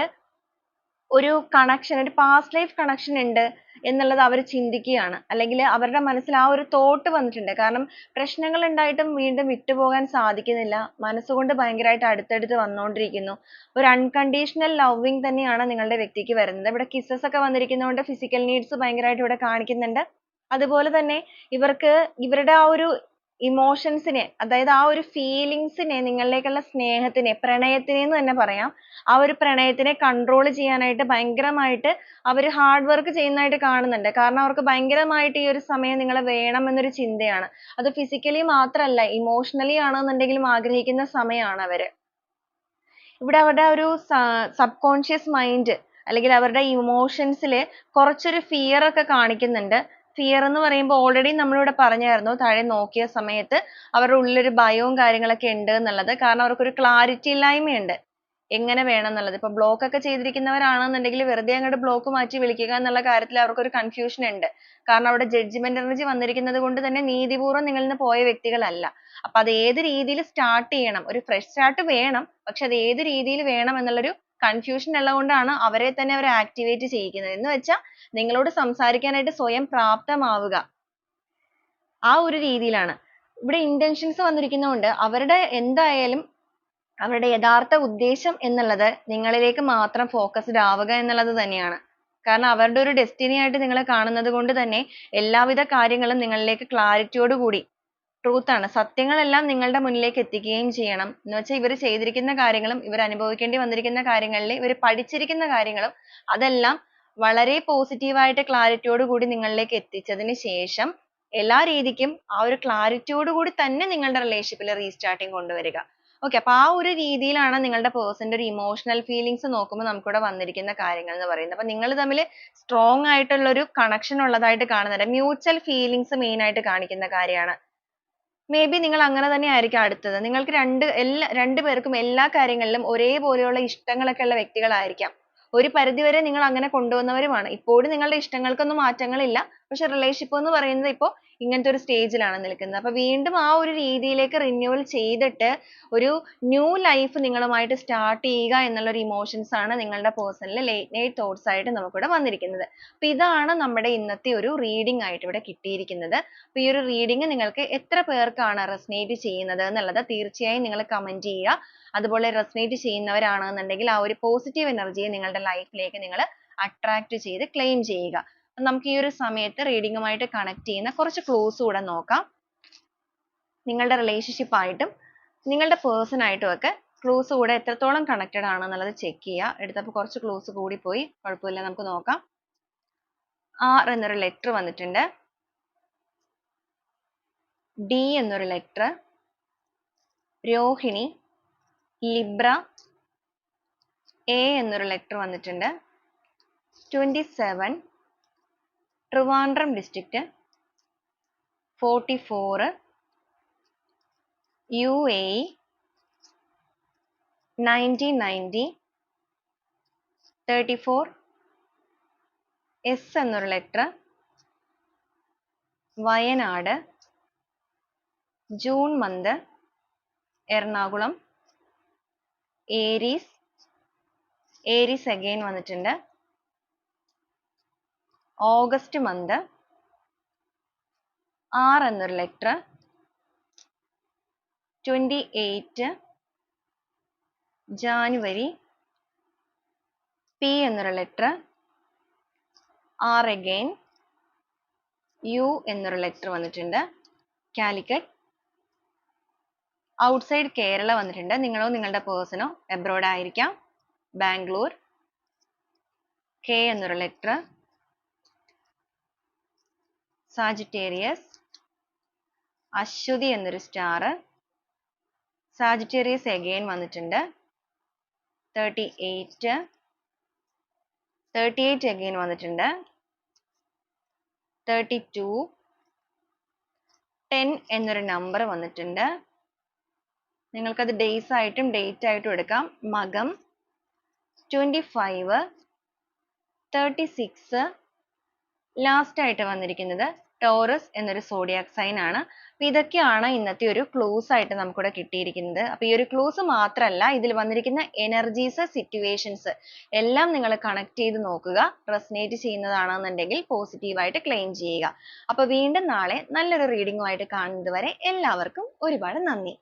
ഒരു കണക്ഷൻ, ഒരു പാസ്റ്റ് ലൈഫ് കണക്ഷൻ ഉണ്ട് എന്നുള്ളത് അവർ ചിന്തിക്കുകയാണ്. അല്ലെങ്കിൽ അവരുടെ മനസ്സിൽ ആ ഒരു തോട്ട് വന്നിട്ടുണ്ട്. കാരണം പ്രശ്നങ്ങൾ ഉണ്ടായിട്ടും വീണ്ടും വിട്ടുപോകാൻ സാധിക്കുന്നില്ല. മനസ്സുകൊണ്ട് ഭയങ്കരമായിട്ട് അടുത്തടുത്ത് വന്നുകൊണ്ടിരിക്കുന്നു. ഒരു അൺകണ്ടീഷണൽ ലവിങ് തന്നെയാണ് നിങ്ങളുടെ വ്യക്തിക്ക് വരുന്നത്. ഇവിടെ കിസ്സസ് ഒക്കെ വന്നിരിക്കുന്നതുകൊണ്ട് ഫിസിക്കൽ നീഡ്സ് ഭയങ്കരമായിട്ട് ഇവിടെ കാണിക്കുന്നുണ്ട്. അതുപോലെ തന്നെ ഇവർക്ക് ഇവരുടെ ആ ഒരു ഇമോഷൻസിനെ, അതായത് ആ ഒരു ഫീലിങ്സിനെ, നിങ്ങളിലേക്കുള്ള സ്നേഹത്തിനെ, പ്രണയത്തിനെ എന്ന് തന്നെ പറയാം, ആ ഒരു പ്രണയത്തിനെ കൺട്രോൾ ചെയ്യാനായിട്ട് ഭയങ്കരമായിട്ട് അവർ ഹാർഡ് വർക്ക് ചെയ്യുന്നതായിട്ട് കാണുന്നുണ്ട്. കാരണം അവർക്ക് ഭയങ്കരമായിട്ട് ഈ ഒരു സമയം നിങ്ങളെ വേണം എന്നൊരു ചിന്തയാണ്. അത് ഫിസിക്കലി മാത്രമല്ല, ഇമോഷണലി ആണെന്നുണ്ടെങ്കിലും ആഗ്രഹിക്കുന്ന സമയമാണ് അവര്. ഇവിടെ അവരുടെ ഒരു സബ് കോൺഷ്യസ് മൈൻഡ് അല്ലെങ്കിൽ അവരുടെ ഇമോഷൻസിൽ കുറച്ചൊരു ഫിയർ ഒക്കെ കാണിക്കുന്നുണ്ട്. ഫിയർ എന്ന് പറയുമ്പോൾ ഓൾറെഡി നമ്മളിവിടെ പറഞ്ഞായിരുന്നു താഴെ നോക്കിയ സമയത്ത് അവരുടെ ഉള്ളിലൊരു ഭയവും കാര്യങ്ങളൊക്കെ ഉണ്ട് എന്നുള്ളത്. കാരണം അവർക്കൊരു ക്ലാരിറ്റി ഇല്ലായ്മയുണ്ട് എങ്ങനെ വേണം എന്നുള്ളത്. ഇപ്പൊ ബ്ലോക്ക് ഒക്കെ ചെയ്തിരിക്കുന്നവരാണെന്നുണ്ടെങ്കിൽ വെറുതെ അങ്ങോട്ട് ബ്ലോക്ക് മാറ്റി വിളിക്കുക എന്നുള്ള കാര്യത്തിൽ അവർക്കൊരു കൺഫ്യൂഷൻ ഉണ്ട്. കാരണം അവിടെ ജഡ്ജ്മെന്റ് എനർജി വന്നിരിക്കുന്നത് കൊണ്ട് തന്നെ നീതിപൂർവ്വം നിങ്ങളിൽ നിന്ന് പോയ വ്യക്തികളല്ല. അപ്പൊ അത് ഏത് രീതിയിൽ സ്റ്റാർട്ട് ചെയ്യണം, ഒരു ഫ്രഷ് സ്റ്റാർട്ട് വേണം, പക്ഷെ അത് ഏത് രീതിയിൽ വേണം എന്നുള്ളൊരു കൺഫ്യൂഷൻ ഉള്ളതുകൊണ്ടാണ് അവരെ തന്നെ അവർ ആക്ടിവേറ്റ് ചെയ്യിക്കുന്നത്. എന്ന് വെച്ചാൽ നിങ്ങളോട് സംസാരിക്കാനായിട്ട് സ്വയം പ്രാപ്തമാവുക, ആ ഒരു രീതിയിലാണ്. ഇവിടെ ഇന്റൻഷൻസ് വന്നിരിക്കുന്നതുകൊണ്ട് അവരുടെ എന്തായാലും അവരുടെ യഥാർത്ഥ ഉദ്ദേശം എന്നുള്ളത് നിങ്ങളിലേക്ക് മാത്രം ഫോക്കസ്ഡ് ആവുക എന്നുള്ളത് തന്നെയാണ്. കാരണം അവരുടെ ഒരു ഡെസ്റ്റിനി ആയിട്ട് നിങ്ങളെ കാണുന്നത് കൊണ്ട് തന്നെ എല്ലാവിധ കാര്യങ്ങളും നിങ്ങളിലേക്ക് ക്ലാരിറ്റിയോട് കൂടി, ട്രൂത്ത് ആണ്, സത്യങ്ങളെല്ലാം നിങ്ങളുടെ മുന്നിലേക്ക് എത്തിക്കുകയും ചെയ്യണം. എന്ന് വെച്ചാൽ ഇവർ ചെയ്തിരിക്കുന്ന കാര്യങ്ങളും ഇവർ അനുഭവിക്കേണ്ടി വന്നിരിക്കുന്ന കാര്യങ്ങളിൽ ഇവർ പഠിച്ചിരിക്കുന്ന കാര്യങ്ങളും അതെല്ലാം വളരെ പോസിറ്റീവായിട്ട് ക്ലാരിറ്റിയോട് കൂടി നിങ്ങളിലേക്ക് എത്തിച്ചതിന് ശേഷം എല്ലാ രീതിക്കും ആ ഒരു ക്ലാരിറ്റിയോട് കൂടി തന്നെ നിങ്ങളുടെ റിലേഷൻഷിപ്പിൽ റീസ്റ്റാർട്ടിങ് കൊണ്ടുവരിക. ഓക്കെ, അപ്പൊ ആ ഒരു രീതിയിലാണ് നിങ്ങളുടെ പേഴ്സന്റെ ഒരു ഇമോഷണൽ ഫീലിങ്സ് നോക്കുമ്പോൾ നമുക്കിവിടെ വന്നിരിക്കുന്ന കാര്യങ്ങൾ എന്ന് പറയുന്നത്. അപ്പൊ നിങ്ങൾ തമ്മിൽ സ്ട്രോങ് ആയിട്ടുള്ള ഒരു കണക്ഷൻ ഉള്ളതായിട്ട് കാണുന്നുണ്ട്. മ്യൂച്വൽ ഫീലിങ്സ് മെയിൻ ആയിട്ട് കാണിക്കുന്ന കാര്യമാണ്. മേ ബി നിങ്ങൾ അങ്ങനെ തന്നെ ആയിരിക്കും അടുത്തത്. നിങ്ങൾക്ക് രണ്ടുപേർക്കും എല്ലാ കാര്യങ്ങളിലും ഒരേപോലെയുള്ള ഇഷ്ടങ്ങളൊക്കെ ഉള്ള വ്യക്തികളായിരിക്കാം. ഒരു പരിധിവരെ നിങ്ങൾ അങ്ങനെ കൊണ്ടുവന്നവരുമാണ്. ഇപ്പോഴും നിങ്ങളുടെ ഇഷ്ടങ്ങൾക്കൊന്നും മാറ്റങ്ങളില്ല. പക്ഷെ റിലേഷൻഷിപ്പ് എന്ന് പറയുന്നത് ഇപ്പോൾ ഇങ്ങനത്തെ ഒരു സ്റ്റേജിലാണ് നിൽക്കുന്നത്. അപ്പൊ വീണ്ടും ആ ഒരു രീതിയിലേക്ക് റിന്യൂവൽ ചെയ്തിട്ട് ഒരു ന്യൂ ലൈഫ് നിങ്ങളുമായിട്ട് സ്റ്റാർട്ട് ചെയ്യുക എന്നുള്ള ഒരു ഇമോഷൻസ് ആണ് നിങ്ങളുടെ പേഴ്സണിൽ ലേറ്റ് നൈറ്റ് തോട്ട്സ് ആയിട്ട് നമുക്കിവിടെ വന്നിരിക്കുന്നത്. അപ്പൊ ഇതാണ് നമ്മുടെ ഇന്നത്തെ ഒരു റീഡിംഗ് ആയിട്ട് ഇവിടെ കിട്ടിയിരിക്കുന്നത്. അപ്പൊ ഈ ഒരു റീഡിംഗ് നിങ്ങൾക്ക് എത്ര പേർക്കാണ് റെസനേറ്റ് ചെയ്യുന്നത് എന്നുള്ളത് തീർച്ചയായും നിങ്ങൾ കമന്റ് ചെയ്യുക. അതുപോലെ റെസനേറ്റ് ചെയ്യുന്നവരാണെന്നുണ്ടെങ്കിൽ ആ ഒരു പോസിറ്റീവ് എനർജിയെ നിങ്ങളുടെ ലൈഫിലേക്ക് നിങ്ങൾ അട്രാക്ട് ചെയ്ത് ക്ലെയിം ചെയ്യുക. നമുക്ക് ഈ ഒരു സമയത്ത് റീഡിങ്ങുമായിട്ട് കണക്ട് ചെയ്യുന്ന കുറച്ച് ക്ലൂസ് കൂടെ നോക്കാം. നിങ്ങളുടെ റിലേഷൻഷിപ്പ് ആയിട്ടും നിങ്ങളുടെ പേഴ്സൺ ആയിട്ടും ഒക്കെ ക്ലൂസ് കൂടെ എത്രത്തോളം കണക്റ്റഡ് ആണെന്നുള്ളത് ചെക്ക് ചെയ്യുക. എടുത്തപ്പോൾ കുറച്ച് ക്ലൂസ് കൂടി പോയി, കുഴപ്പമില്ല, നമുക്ക് നോക്കാം. ആർ എന്നൊരു ലെറ്റർ വന്നിട്ടുണ്ട്, ഡി എന്നൊരു ലെറ്റർ, രോഹിണി, ലിബ്ര, എ എന്നൊരു ലെറ്റർ വന്നിട്ടുണ്ട്. 27 ട്രിവാൻഡ്രം ഡിസ്ട്രിക്റ്റ്. 44 UAE. 1990 34 എസ് എന്നൊരു letter. Wayanad. June month Ernakulam. Aries. Aries again വന്നിട്ടുണ്ട്. August month. ആർ എന്നൊരു ലെറ്റർ. 28 ജാനുവരി. പി എന്നൊരു ലെറ്റർ. R again. യു എന്നൊരു ലെറ്റർ വന്നിട്ടുണ്ട്. കാലിക്കറ്റ്. ഔട്ട്സൈഡ് കേരള വന്നിട്ടുണ്ട്. നിങ്ങളോ നിങ്ങളുടെ പേഴ്സണോ എബ്രോഡ് ആയിരിക്കാം. ബാംഗ്ലൂർ. കെ എന്നൊരു ലെറ്റർ. സാജിറ്റേറിയസ്. അശ്വതി എന്നൊരു സ്റ്റാർ. സാജിറ്റേറിയസ് അഗൈൻ വന്നിട്ടുണ്ട്. 38 അഗൈൻ വന്നിട്ടുണ്ട്. 32 10 എന്നൊരു നമ്പർ വന്നിട്ടുണ്ട്. നിങ്ങൾക്കത് ഡേയ്സ് ആയിട്ടും ഡേറ്റ് ആയിട്ടും എടുക്കാം. മകം. 25 36 ലാസ്റ്റ് ആയിട്ട് വന്നിരിക്കുന്നത് ടോറസ് എന്നൊരു സോഡിയാക് സൈൻ ആണ്. അപ്പൊ ഇതൊക്കെയാണ് ഇന്നത്തെ ഒരു ക്ലൂസ് ആയിട്ട് നമുക്കിവിടെ കിട്ടിയിരിക്കുന്നത്. അപ്പൊ ഈ ഒരു ക്ലൂസ് മാത്രമല്ല, ഇതിൽ വന്നിരിക്കുന്ന എനർജീസ്, സിറ്റുവേഷൻസ് എല്ലാം നിങ്ങൾ കണക്ട് ചെയ്ത് നോക്കുക. റെസനേറ്റ് ചെയ്യുന്നതാണെന്നുണ്ടെങ്കിൽ പോസിറ്റീവായിട്ട് ക്ലെയിം ചെയ്യുക. അപ്പൊ വീണ്ടും നാളെ നല്ലൊരു റീഡിംഗുമായിട്ട് കാണുന്നത് വരെ എല്ലാവർക്കും ഒരുപാട് നന്ദി.